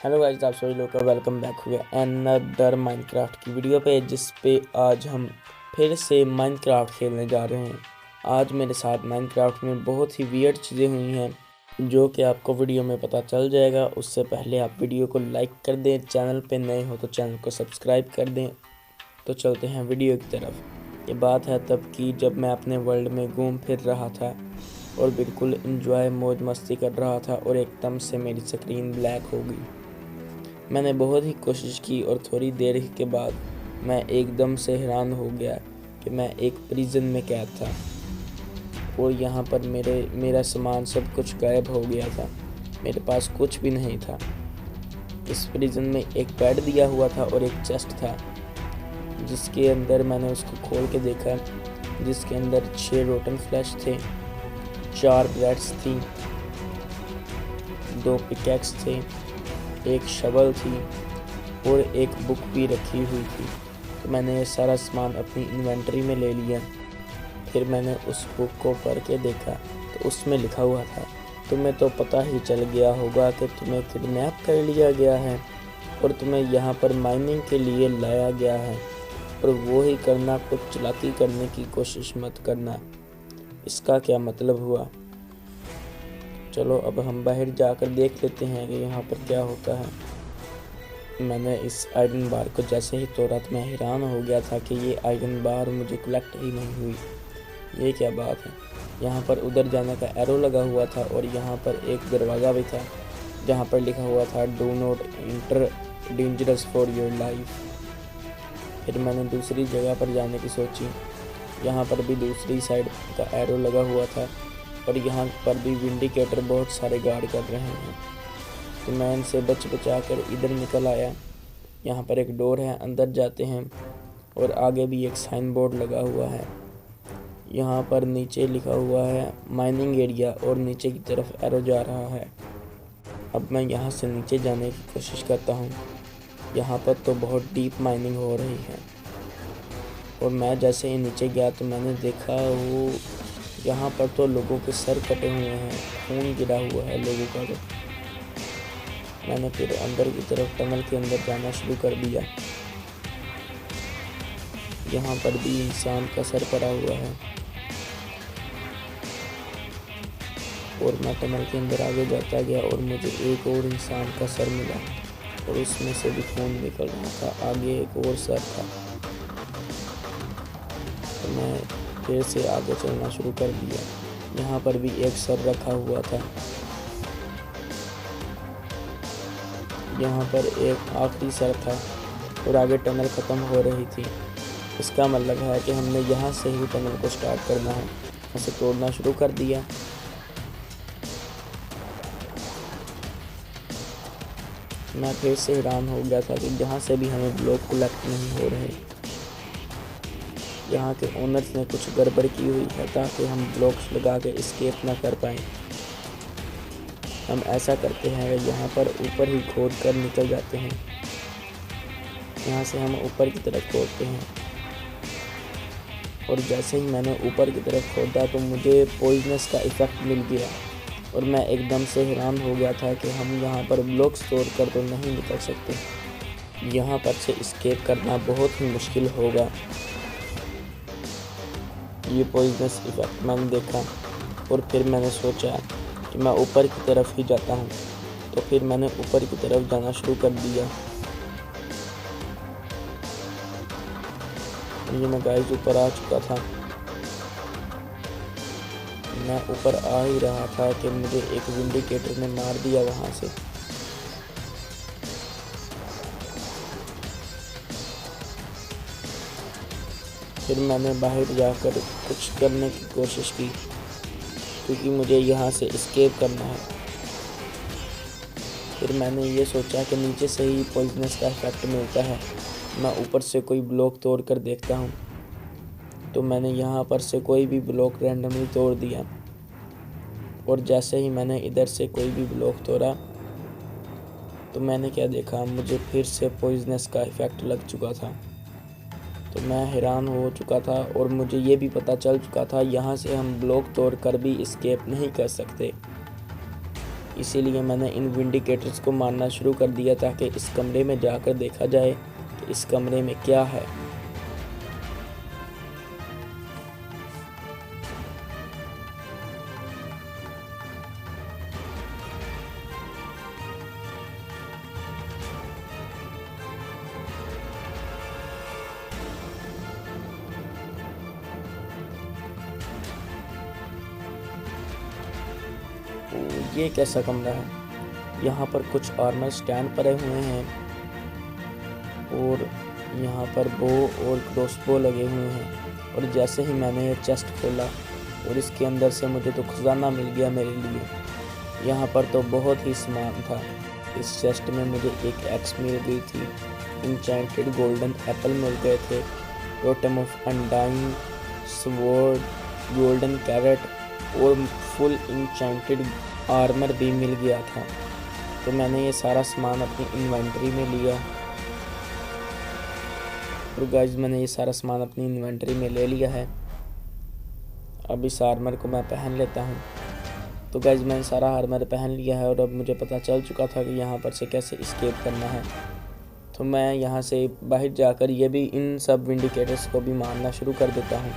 Hello guys, आप सभी लोग का वेलकम बैक हो गया अनदर माइनक्राफ्ट की वीडियो पे, जिस पे आज हम फिर से माइनक्राफ्ट खेलने जा रहे हैं। आज मेरे साथ माइनक्राफ्ट में बहुत ही वियर्ड चीज़ें हुई हैं जो कि आपको वीडियो में पता चल जाएगा। उससे पहले आप वीडियो को लाइक कर दें, चैनल पे नए हो तो चैनल को सब्सक्राइब कर दें। तो चलते हैं वीडियो की तरफ। ये बात है तब की जब मैं अपने वर्ल्ड में घूम फिर रहा था और बिल्कुल इंजॉय मौज मस्ती कर रहा था और एकदम से मेरी स्क्रीन ब्लैक हो गई। मैंने बहुत ही कोशिश की और थोड़ी देर के बाद मैं एकदम से हैरान हो गया कि मैं एक प्रिजन में कैद था और यहाँ पर मेरा सामान सब कुछ गायब हो गया था। मेरे पास कुछ भी नहीं था। इस प्रिजन में एक बेड दिया हुआ था और एक चेस्ट था, जिसके अंदर मैंने उसको खोल के देखा, जिसके अंदर 6 रोटन फ्लैश थे, 4 ब्रेड्स थी, 2 पिकैक्स थे, एक शवल थी और एक बुक भी रखी हुई थी। तो मैंने ये सारा सामान अपनी इन्वेंटरी में ले लिया। फिर मैंने उस बुक को पढ़ के देखा तो उसमें लिखा हुआ था, तुम्हें तो पता ही चल गया होगा कि तुम्हें किडनैप कर लिया गया है और तुम्हें यहाँ पर माइनिंग के लिए लाया गया है, और वो ही करना, कुछ चालाकी करने की कोशिश मत करना। इसका क्या मतलब हुआ? चलो अब हम बाहर जाकर देख लेते हैं कि यहाँ पर क्या होता है। मैंने इस आयरन बार को जैसे ही तोड़ा तो मैं हैरान हो गया था कि ये आयरन बार मुझे कलेक्ट ही नहीं हुई। ये क्या बात है? यहाँ पर उधर जाने का एरो लगा हुआ था और यहाँ पर एक दरवाज़ा भी था जहाँ पर लिखा हुआ था do not inter, dangerous for your life. फिर मैंने दूसरी जगह पर जाने की सोची। यहाँ पर भी दूसरी साइड का एरो लगा हुआ था और यहाँ पर भी विंडिकेटर बहुत सारे गार्ड कर रहे हैं। तो मैं इनसे बचा कर इधर निकल आया। यहाँ पर एक डोर है, अंदर जाते हैं और आगे भी एक साइन बोर्ड लगा हुआ है। यहाँ पर नीचे लिखा हुआ है माइनिंग एरिया और नीचे की तरफ एरो जा रहा है। अब मैं यहाँ से नीचे जाने की कोशिश करता हूँ। यहाँ पर तो बहुत डीप माइनिंग हो रही है और मैं जैसे ही नीचे गया तो मैंने देखा वो यहाँ पर तो लोगों के सर कटे हुए हैं, खून गिरा हुआ है लोगों का। तो मैंने फिर अंदर की तरफ टनल के अंदर जाना शुरू कर दिया। यहाँ पर भी इंसान का सर पड़ा हुआ है और मैं टनल के अंदर आगे जाता गया और मुझे एक और इंसान का सर मिला और उसमें से भी खून निकल रहा था। आगे एक और सर था। तो मैं फिर से आगे चलना शुरू कर दिया। यहाँ पर भी एक सर रखा हुआ था। यहाँ पर एक आखिरी सर था और आगे टनल ख़त्म हो रही थी। इसका मतलब है कि हमने यहाँ से ही टनल को स्टार्ट करना है। इसे तोड़ना शुरू कर दिया। मैं फिर से हैरान हो गया था कि जहाँ से भी हमें ब्लॉक कलेक्ट नहीं हो रहे। यहाँ के ओनर्स ने कुछ गड़बड़ की हुई है ताकि हम ब्लॉक्स लगा के एस्केप ना कर पाएँ। हम ऐसा करते हैं कि यहाँ पर ऊपर ही खोद कर निकल जाते हैं। यहाँ से हम ऊपर की तरफ खोदते हैं और जैसे ही मैंने ऊपर की तरफ खोदा तो मुझे पॉइजनस का इफ़ेक्ट मिल गया और मैं एकदम से हैरान हो गया था कि हम यहाँ पर ब्लॉक्स तोड़ कर तो नहीं निकल सकते। यहाँ पर से एस्केप करना बहुत ही मुश्किल होगा। ये पॉइजनस इफ़ेक्ट मैंने देखा और फिर मैंने सोचा कि मैं ऊपर की तरफ ही जाता हूँ। तो फिर मैंने ऊपर की तरफ जाना शुरू कर दिया। ये मैं गाइस ऊपर आ चुका था। मैं ऊपर आ ही रहा था कि मुझे एक विंडिकेटर ने मार दिया वहाँ से। फिर मैंने बाहर जाकर कुछ करने की कोशिश की क्योंकि मुझे यहाँ से एस्केप करना है। फिर मैंने ये सोचा कि नीचे से ही पॉइजनस का इफेक्ट मिलता है, मैं ऊपर से कोई ब्लॉक तोड़ कर देखता हूँ। तो मैंने यहाँ पर से कोई भी ब्लॉक रैंडमली तोड़ दिया और जैसे ही मैंने इधर से कोई भी ब्लॉक तोड़ा तो मैंने क्या देखा, मुझे फिर से पॉइजनस का इफेक्ट लग चुका था। तो मैं हैरान हो चुका था और मुझे ये भी पता चल चुका था यहाँ से हम ब्लॉक तोड़ कर भी एस्केप नहीं कर सकते। इसीलिए मैंने इन विंडिकेटर्स को मारना शुरू कर दिया ताकि इस कमरे में जाकर देखा जाए कि इस कमरे में क्या है। ये कैसा कमरा है? यहाँ पर कुछ आर्मर स्टैंड पड़े हुए हैं और यहाँ पर बो और क्रॉसबो लगे हुए हैं। और जैसे ही मैंने ये चेस्ट खोला और इसके अंदर से मुझे तो खजाना मिल गया मेरे लिए। यहाँ पर तो बहुत ही सामान था। इस चेस्ट में मुझे एक एक्स मिल गई थी, इंचेंटेड गोल्डन एप्पल मिल गए थे, totem of undying, sword, golden carat और फुल इंचेंटेड आर्मर भी मिल गया था। तो मैंने ये सारा सामान अपनी इन्वेंटरी में लिया। और गाइस मैंने ये सारा सामान अपनी इन्वेंटरी में ले लिया है। अब इस आर्मर को मैं पहन लेता हूँ। तो गाइस मैंने सारा आर्मर पहन लिया है और अब मुझे पता चल चुका था कि यहाँ पर से कैसे एस्केप करना है। तो मैं यहाँ से बाहर जाकर ये भी इन सब विंडिकेटर्स को भी मारना शुरू कर देता हूँ।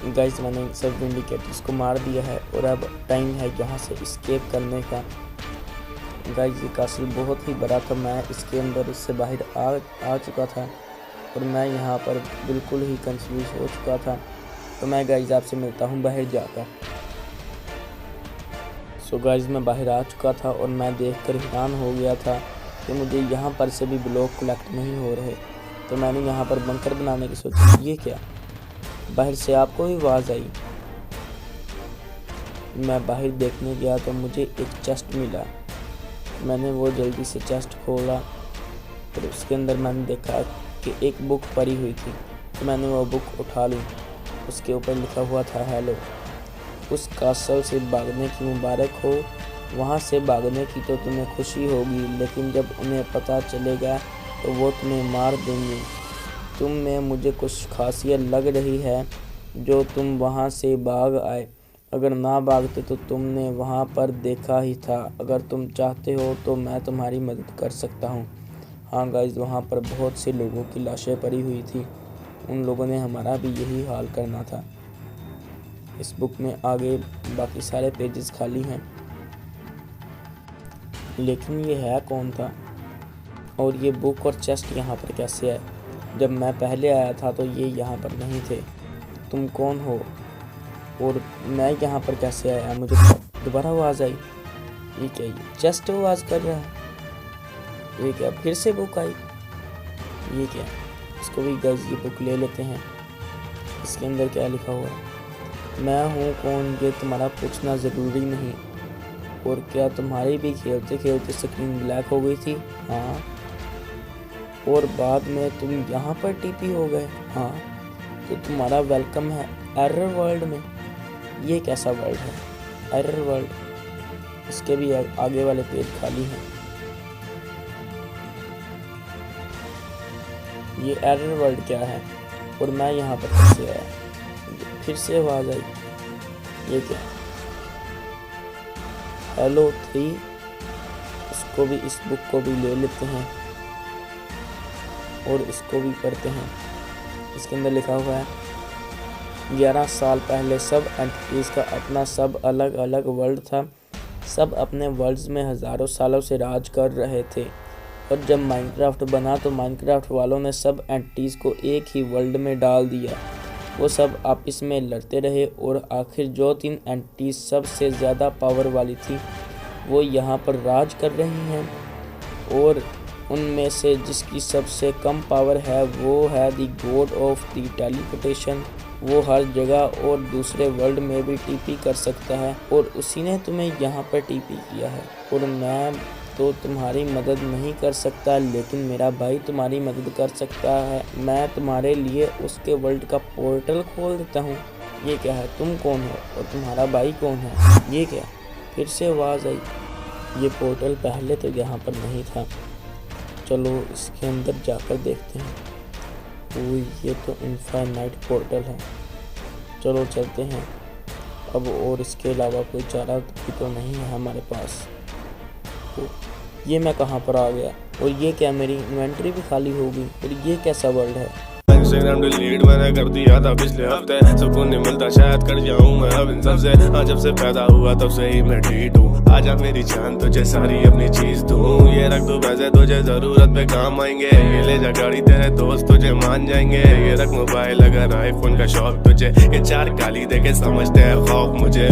गाइस मैंने सब विंडिकेटर्स को मार दिया है और अब टाइम है यहाँ से एस्केप करने का। गाइस ये कासल बहुत ही बड़ा था, मैं इसके अंदर इससे बाहर आ चुका था और मैं यहाँ पर बिल्कुल ही कंफ्यूज हो चुका था। तो मैं गाइस आपसे मिलता हूँ बाहर जाकर। सो गाइस मैं बाहर आ चुका था और मैं देखकर हैरान हो गया था कि मुझे यहाँ पर से भी ब्लॉक कलेक्ट नहीं हो रहे। तो मैंने यहाँ पर बंकर बनाने की सोची। ये क्या? बाहर से आपको भी आवाज़ आई। मैं बाहर देखने गया तो मुझे एक चेस्ट मिला। मैंने वो जल्दी से चेस्ट खोला और उसके अंदर मैंने देखा कि एक बुक पड़ी हुई थी। तो मैंने वो बुक उठा ली। उसके ऊपर लिखा हुआ था हेलो, उस कासल से भागने की मुबारक हो। वहाँ से भागने की तो तुम्हें खुशी होगी, लेकिन जब उन्हें पता चलेगा तो वो तुम्हें मार देंगे। तुम में मुझे कुछ खासियत लग रही है जो तुम वहाँ से भाग आए। अगर ना भागते तो तुमने वहाँ पर देखा ही था। अगर तुम चाहते हो तो मैं तुम्हारी मदद कर सकता हूँ। हाँ गाइस वहाँ पर बहुत से लोगों की लाशें पड़ी हुई थी। उन लोगों ने हमारा भी यही हाल करना था। इस बुक में आगे बाकी सारे पेजेस खाली हैं, लेकिन ये है कौन था और ये बुक और चेस्ट यहाँ पर कैसे है? जब मैं पहले आया था तो ये यहाँ पर नहीं थे। तुम कौन हो और मैं यहाँ पर कैसे आया? मुझे दोबारा आवाज़ आई। ये क्या? ये चेस्ट आवाज़ कर रहा है। ये क्या? फिर से बुक आई। ये क्या? इसको भी गाइस ये बुक ले लेते हैं। इसके अंदर क्या लिखा हुआ है? मैं हूँ कौन ये तुम्हारा पूछना ज़रूरी नहीं। और क्या तुम्हारी भी खेलते खेलते स्क्रीन ब्लैक हो गई थी? हाँ। और बाद में तुम यहाँ पर टीपी हो गए? हाँ। तो तुम्हारा वेलकम है एरर वर्ल्ड में। ये कैसा वर्ल्ड है एरर वर्ल्ड? इसके भी आगे वाले पेज खाली हैं। ये एरर वर्ल्ड क्या है और मैं यहाँ पर कैसे आया? फिर से आवाज़ आई। ये क्या? हेलो 3। इसको भी, इस बुक को भी ले लेते हैं और इसको भी पढ़ते हैं। इसके अंदर लिखा हुआ है 11 साल पहले सब एंटिटीज़ का अपना सब अलग अलग वर्ल्ड था। सब अपने वर्ल्ड्स में हज़ारों सालों से राज कर रहे थे और जब माइनक्राफ्ट बना तो माइनक्राफ्ट वालों ने सब एंटिटीज़ को एक ही वर्ल्ड में डाल दिया। वो सब आपस में लड़ते रहे और आखिर जो 3 एंटिटीज़ सबसे ज़्यादा पावर वाली थी वो यहाँ पर राज कर रही हैं और उनमें से जिसकी सबसे कम पावर है वो है the God of the teleportation. वो हर जगह और दूसरे वर्ल्ड में भी टीपी कर सकता है और उसी ने तुम्हें यहाँ पर टीपी किया है। और मैं तो तुम्हारी मदद नहीं कर सकता, लेकिन मेरा भाई तुम्हारी मदद कर सकता है। मैं तुम्हारे लिए उसके वर्ल्ड का पोर्टल खोल देता हूँ। ये क्या है? तुम कौन हो और तुम्हारा भाई कौन है? ये क्या? फिर से आवाज़ आई। ये पोर्टल पहले तो यहाँ पर नहीं था। चलो इसके अंदर जाकर देखते हैं। ओह ये तो इनफाइनाइट पोर्टल है। चलो चलते हैं। अब और इसके अलावा कोई चारा भी तो नहीं है हमारे पास। तो ये मैं कहाँ पर आ गया, और ये क्या मेरी इन्वेंटरी भी खाली हो गई, और ये कैसा वर्ल्ड है। इंस्टाग्राम डिलीट मैंने कर दिया था पिछले हफ्ते, सुकून नहीं मिलता शायद कर जाऊं मैं अब इन सबसे। हाँ जब से पैदा हुआ तब से ही मैं ठीक हूँ, आजा मेरी जान तुझे सारी अपनी चीज दूं। ये रख दो पैसे तुझे जरूरत पे काम आएंगे, ये ले जा गाड़ी तेरे दोस्त तुझे मान जाएंगे। ये रख मोबाइल अगर आईफोन का शौक तुझे, ये चार गाली देके समझते हैं खौफ मुझे।